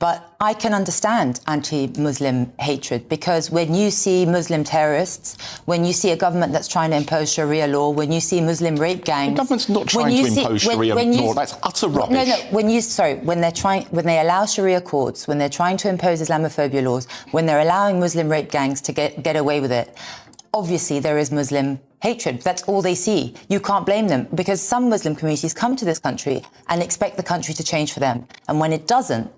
But I can understand anti-Muslim hatred, because when you see Muslim terrorists, when you see a government that's trying to impose Sharia law, when you see Muslim rape gangs... The government's not trying to impose Sharia law. That's utter rubbish. No, when they allow Sharia courts, when they're trying to impose Islamophobia laws, when they're allowing Muslim rape gangs to get away with it, obviously there is Muslim hatred. That's all they see. You can't blame them, because some Muslim communities come to this country and expect the country to change for them. And when it doesn't,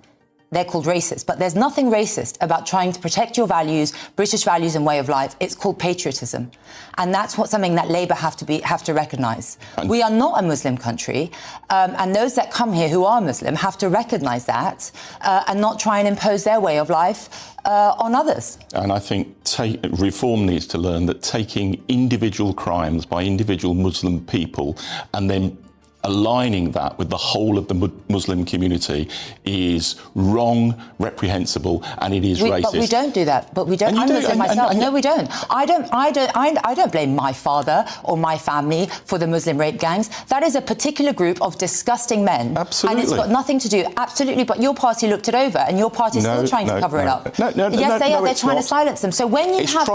they're called racist. But there's nothing racist about trying to protect your values, British values and way of life. It's called patriotism. And that's something that Labour have to recognise. We are not a Muslim country, and those that come here who are Muslim have to recognise that and not try and impose their way of life on others. And I think reform needs to learn that taking individual crimes by individual Muslim people and then aligning that with the whole of the Muslim community is wrong, reprehensible, and it is racist. But we don't do that. But we don't. I'm Muslim myself. No, we don't. I don't blame my father or my family for the Muslim rape gangs. That is a particular group of disgusting men. Absolutely. And it's got nothing to do. Absolutely. But your party looked it over, and your party is still trying to cover it up. Yes, they are. They're trying to silence them. So when you have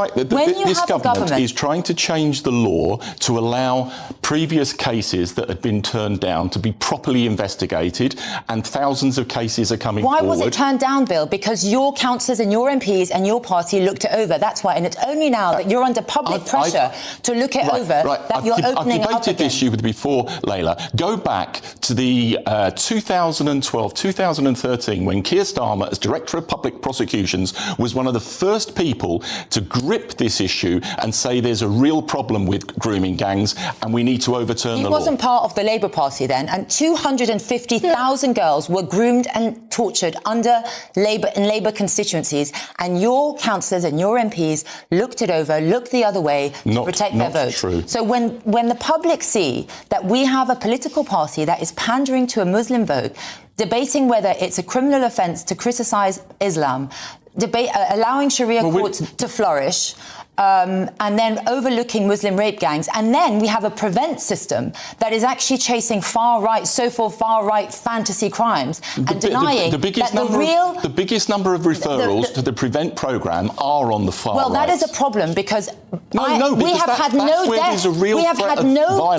this government is trying to change the law to allow previous cases that had been turned down to be properly investigated, and thousands of cases are coming forward. Why was it turned down, Bill? Because your councillors and your MPs and your party looked it over. That's why. And it's only now that you're under public pressure to look it over that you're opening up again. I've debated this issue with you before, Layla. Go back to the 2012, 2013, when Keir Starmer, as Director of Public Prosecutions, was one of the first people to grip this issue and say there's a real problem with grooming gangs and we need to overturn the law. He wasn't part of the Labour Party then, and 250,000 girls were groomed and tortured in Labour constituencies, and your councillors and your MPs looked it over, looked the other way to protect their votes. True. So when the public see that we have a political party that is pandering to a Muslim vote, debating whether it's a criminal offence to criticise Islam, allowing Sharia courts to flourish, and then overlooking Muslim rape gangs, and then we have a prevent system that is actually chasing so-called far-right fantasy crimes and denying the biggest number of referrals to the prevent programme are on the far right. Well, that is a problem, because we have had no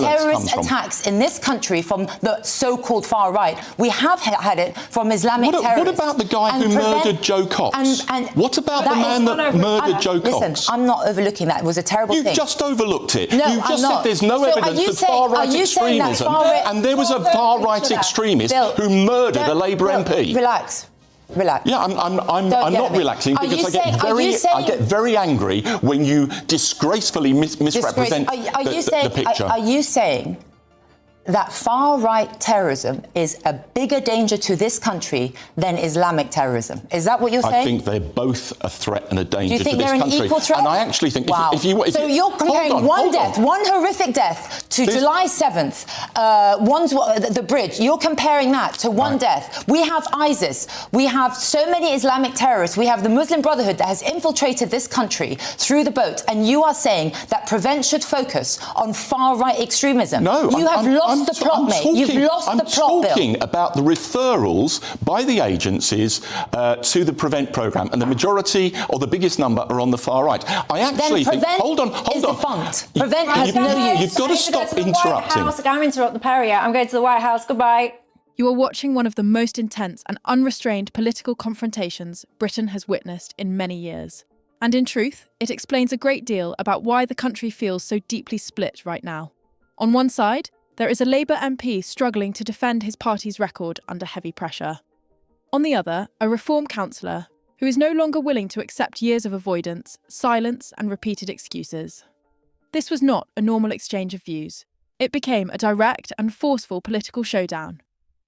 terrorist attacks in this country from the so-called far right. We have had it from Islamic terrorists. What about the guy who murdered Joe Cox? What about the man that murdered Joe Cox? Listen, I'm not overlooking that. It was a terrible thing. You just overlooked it. No, you just said there's no evidence of far-right extremism, and there was a far-right extremist who murdered a Labour MP. Relax. Yeah, I'm not relaxing, because I get very angry when you disgracefully misrepresent the picture. Are you saying that far-right terrorism is a bigger danger to this country than Islamic terrorism? Is that what you're saying? I think they're both a threat and a danger to this country. Do you think they're an equal threat? And I actually think... Wow. So you're comparing one horrific death to July 7th, the bridge. You're comparing that to one death. We have ISIS. We have so many Islamic terrorists. We have the Muslim Brotherhood that has infiltrated this country through the boat. And you are saying that Prevent should focus on far-right extremism. No, you have lost the plot, mate. You've lost the plot, Bill. I'm talking about the referrals by the agencies to the Prevent programme, and the majority or the biggest number are on the far right. I actually think... Hold on. Defunct. Prevent has no use. You've got to stop interrupting. I'm interrupt the Perrier. I'm going to the White House. Goodbye. You are watching one of the most intense and unrestrained political confrontations Britain has witnessed in many years. And in truth, it explains a great deal about why the country feels so deeply split right now. On one side, there is a Labour MP struggling to defend his party's record under heavy pressure. On the other, a Reform councillor who is no longer willing to accept years of avoidance, silence and repeated excuses. This was not a normal exchange of views. It became a direct and forceful political showdown.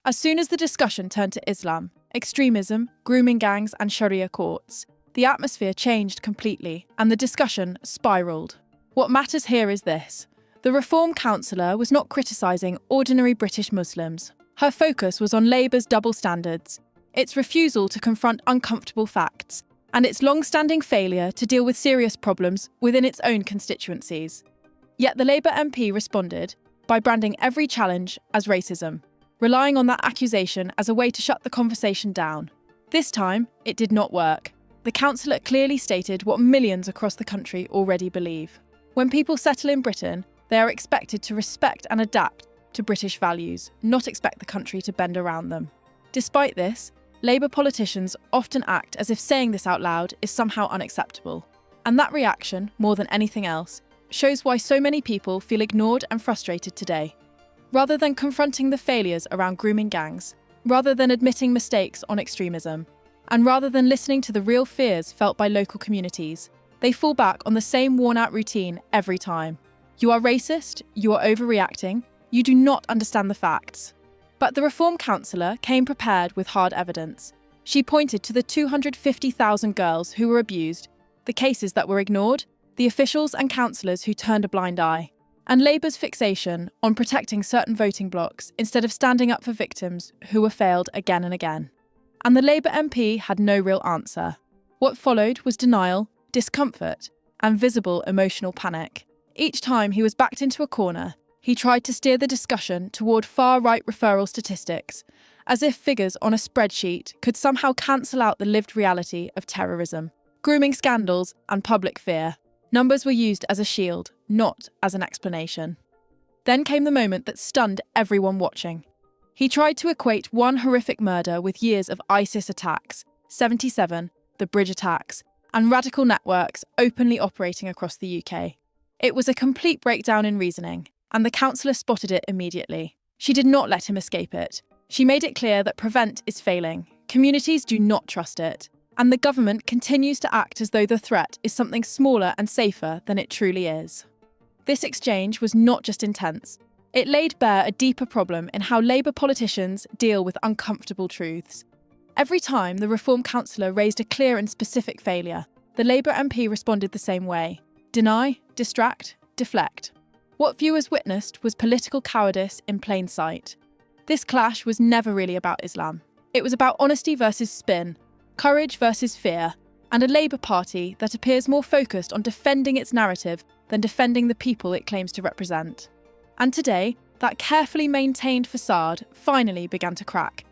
As soon as the discussion turned to Islam, extremism, grooming gangs and Sharia courts, the atmosphere changed completely and the discussion spiralled. What matters here is this. The Reform councillor was not criticising ordinary British Muslims. Her focus was on Labour's double standards, its refusal to confront uncomfortable facts, and its long-standing failure to deal with serious problems within its own constituencies. Yet the Labour MP responded by branding every challenge as racism, relying on that accusation as a way to shut the conversation down. This time, it did not work. The councillor clearly stated what millions across the country already believe. When people settle in Britain, they are expected to respect and adapt to British values, not expect the country to bend around them. Despite this, Labour politicians often act as if saying this out loud is somehow unacceptable. And that reaction, more than anything else, shows why so many people feel ignored and frustrated today. Rather than confronting the failures around grooming gangs, rather than admitting mistakes on extremism, and rather than listening to the real fears felt by local communities, they fall back on the same worn-out routine every time. You are racist, you are overreacting, you do not understand the facts. But the Reform councillor came prepared with hard evidence. She pointed to the 250,000 girls who were abused, the cases that were ignored, the officials and councillors who turned a blind eye, and Labour's fixation on protecting certain voting blocks instead of standing up for victims who were failed again and again. And the Labour MP had no real answer. What followed was denial, discomfort, and visible emotional panic. Each time he was backed into a corner, he tried to steer the discussion toward far-right referral statistics, as if figures on a spreadsheet could somehow cancel out the lived reality of terrorism, grooming scandals, and public fear. Numbers were used as a shield, not as an explanation. Then came the moment that stunned everyone watching. He tried to equate one horrific murder with years of ISIS attacks, 77, the bridge attacks, and radical networks openly operating across the UK. It was a complete breakdown in reasoning, and the councillor spotted it immediately. She did not let him escape it. She made it clear that Prevent is failing. Communities do not trust it. And the government continues to act as though the threat is something smaller and safer than it truly is. This exchange was not just intense. It laid bare a deeper problem in how Labour politicians deal with uncomfortable truths. Every time the Reform councillor raised a clear and specific failure, the Labour MP responded the same way: deny, distract, deflect. What viewers witnessed was political cowardice in plain sight. This clash was never really about Islam. It was about honesty versus spin, courage versus fear, and a Labour Party that appears more focused on defending its narrative than defending the people it claims to represent. And today, that carefully maintained facade finally began to crack.